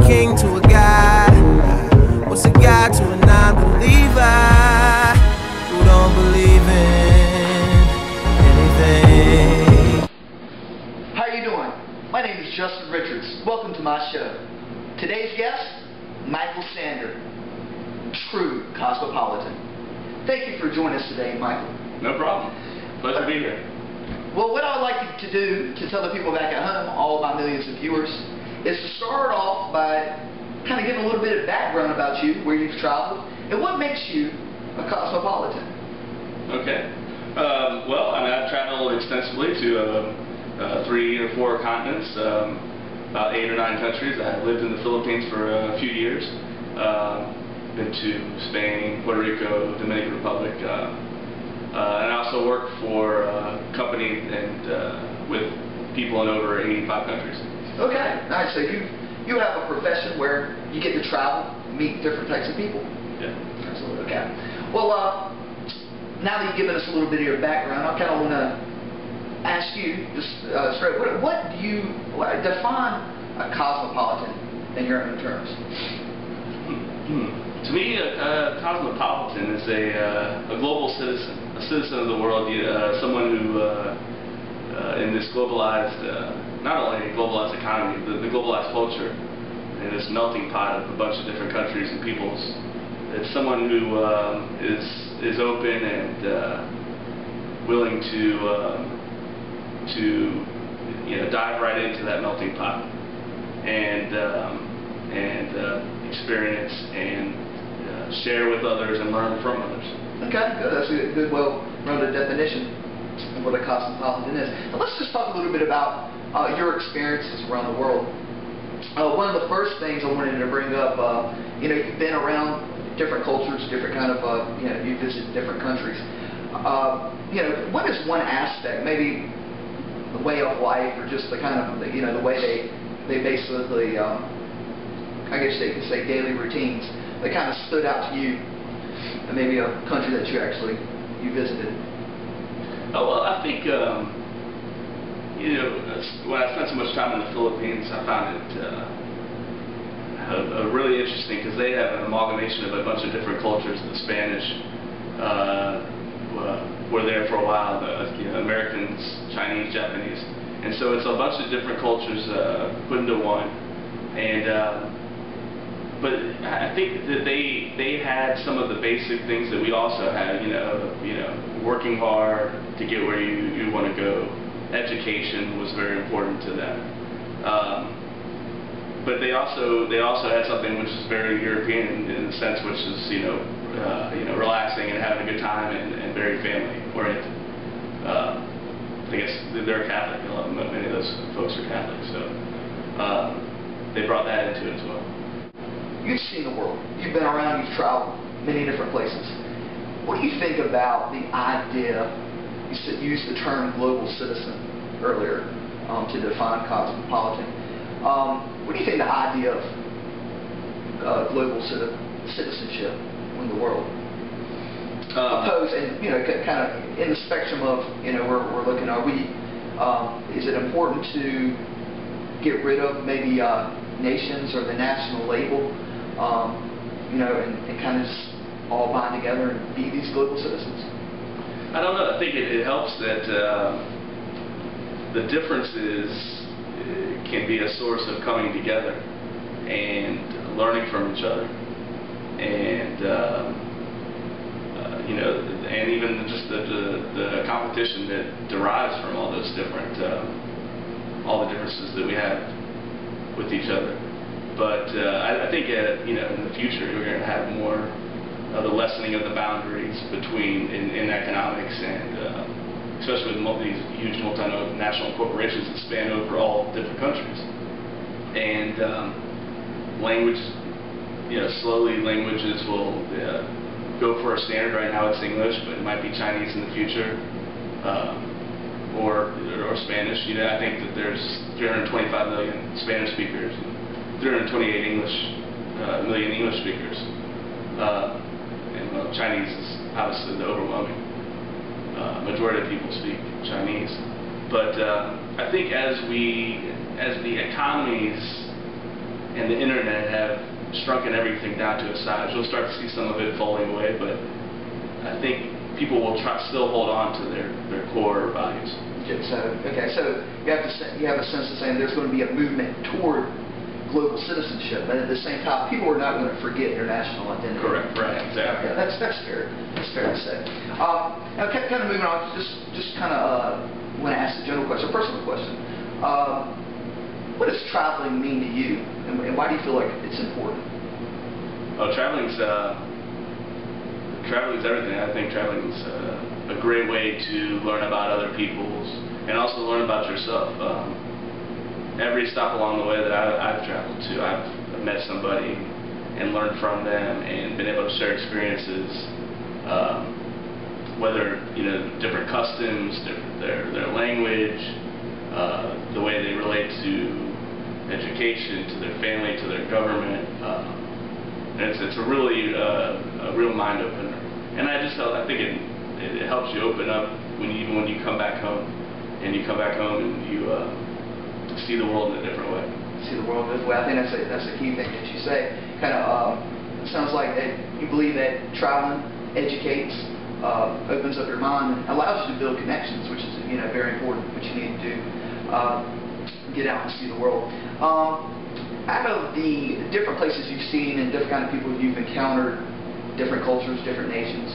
king to a god? What's a god to a non-believer who don't believe in anything? How are you doing? My name is Justin Richards. Welcome to my show. Today's guest, Michael Sander, true Cosmopolitan. Thank you for joining us today, Michael. No problem. Pleasure to be here. Well, what I'd like to do to tell the people back at home, all of my millions of viewers, is to start off by kind of giving a little bit of background about you, where you've traveled, and what makes you a cosmopolitan. Okay. Well, I mean, I've traveled extensively to 3 or 4 continents, about 8 or 9 countries. I lived in the Philippines for a few years. Been to Spain, Puerto Rico, Dominican Republic, and I also work for a company and with people in over 85 countries. Okay, nice. So you have a profession where you get to travel, meet different types of people. Yeah. Absolutely. Okay. Well, now that you've given us a little bit of your background, I kind of want to ask you just straight. What do you define a cosmopolitan in your own terms? To me, a cosmopolitan is a global citizen, a citizen of the world, someone who, in this globalized, not only a globalized economy, the globalized culture, in this melting pot of a bunch of different countries and peoples, it's someone who is open and willing to dive right into that melting pot and experience and share with others and learn from others. Okay, good. That's a good, well-rounded definition of what a cosmopolitan is. Now let's just talk a little bit about your experiences around the world. One of the first things I wanted to bring up, you've been around different cultures, different kind of, you visit different countries. What is one aspect, maybe the way of life, or just the kind of, the way they basically, I guess they could say daily routines, that kind of stood out to you, and maybe a country that you visited? Oh, well, I think, when I spent so much time in the Philippines, I found it really interesting because they have an amalgamation of a bunch of different cultures. The Spanish were there for a while, the Americans, Chinese, Japanese, and so it's a bunch of different cultures put into one. And but I think that they had some of the basic things that we also had. Working hard to get where you want to go. Education was very important to them. But they also had something which is very European in the sense, which is relaxing and having a good time and very family oriented. I guess they're Catholic. Many of those folks are Catholic, so they brought that into it as well. You've seen the world. You've been around. You've traveled many different places. What do you think about the idea? You used the term global citizen earlier to define cosmopolitan. What do you think the idea of global citizenship in the world? Opposed, and kind of in the spectrum of we're looking. Is it important to get rid of maybe nations or the national label, and kind of just all bind together and be these global citizens? I don't know. I think it helps that the differences can be a source of coming together and learning from each other, and and even just the competition that derives from all those different all the differences that we have with each other. But I think in the future we're going to have more of the lessening of the boundaries between in economics, and especially with these huge multinational corporations that span over all different countries. And language, slowly languages will go for a standard. Right now it's English, but it might be Chinese in the future, or Spanish. I think that there's 325 million Spanish speakers, and 328 million English speakers. And Chinese is obviously the overwhelming majority of people speak Chinese. But I think as the economies and the internet have shrunken everything down to a size. You'll start to see some of it falling away, but I think people will still hold on to their core values. So you have a sense of saying there's going to be a movement toward global citizenship, but at the same time, people are not going to forget their national identity. Correct. Right. Exactly. Yeah, that's fair. That's fair to say. Now, kind of moving on, just kind of want to ask a general question, a personal question. What does traveling mean to you, and why do you feel like it's important? Oh, traveling's everything. I think traveling's a great way to learn about other people's and also learn about yourself. Every stop along the way that I've traveled to, I've met somebody and learned from them and been able to share experiences, whether different customs, their language, the way they relate to education, to their family, to their government. It's a really a real mind opener, and I think it helps you open up even when you come back home, and you see the world in a different way. See the world in a different way. I think that's a key thing that you say. Kind of sounds like that you believe that traveling educates, opens up your mind, and allows you to build connections, which is very important. What you need to do, get out and see the world. Out of the different places you've seen and different kind of people you've encountered, different cultures, different nations,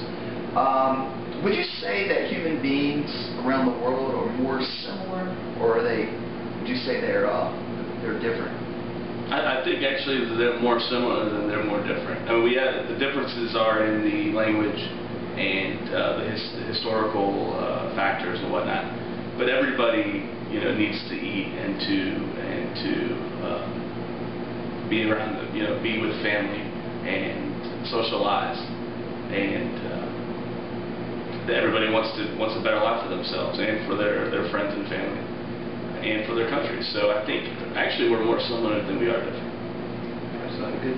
would you say that human beings around the world are more similar, or would you say they're different? I think actually they're more similar than they're more different. I mean, the differences are in the language and the historical factors and whatnot. But everybody needs to eat and to be around, be with family and socialize, and everybody wants a better life for themselves and for their friends and family and for their country. So I think actually we're more similar than we are different. That's a good,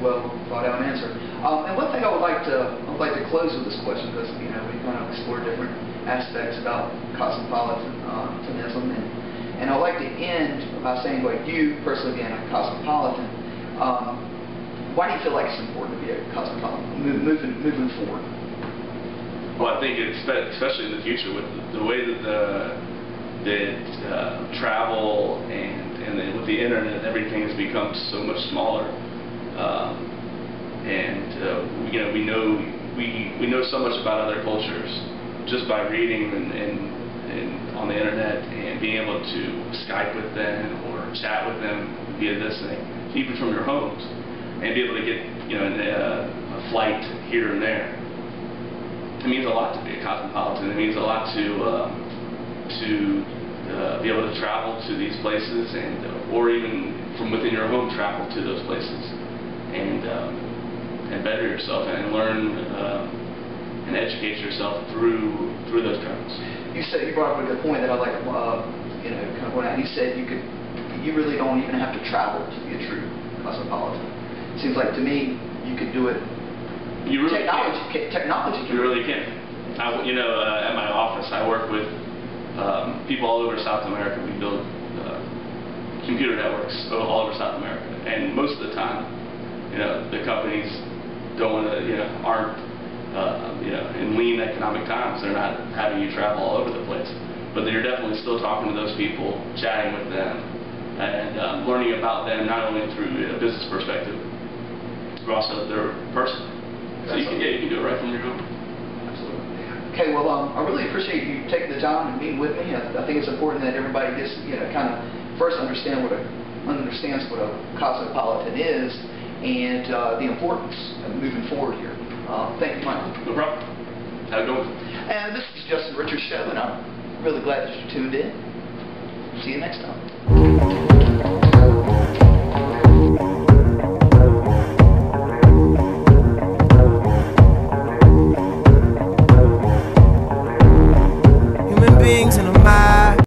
well thought out answer. And one thing I would like to close with this question, because we kind of explore different aspects about cosmopolitanism, and I'd like to end by saying, like, you personally being a cosmopolitan, why do you feel like it's important to be a cosmopolitan moving forward? Well, I think especially in the future with the way that travel and with the internet, everything has become so much smaller, we know so much about other cultures just by reading and on the internet and being able to Skype with them or chat with them via listening, even from your homes, and be able to get a flight here and there. It means a lot to be a cosmopolitan. It means a lot to be able to travel to these places, or even from within your home travel to those places, and better yourself and learn and educate yourself through those travels. You brought up a good point that I like kind of point out. You said you really don't even have to travel to be a true cosmopolitan. It seems like to me you could do it. You really technology. You really can. At my office, I work with people all over South America. We build computer networks all over South America, and most of the time, the companies aren't in lean economic times. They're not having you travel all over the place, but you're definitely still talking to those people, chatting with them, and learning about them not only through a business perspective, but also their person. So you can do it right from your home. Absolutely. Okay, well, I really appreciate you taking the time and meeting with me. I think it's important that everybody gets, kind of first understands what a cosmopolitan is and the importance of moving forward here. Thank you, Michael. No problem. Have a good one. And this is Justin Richards' show, and I'm really glad that you tuned in. See you next time.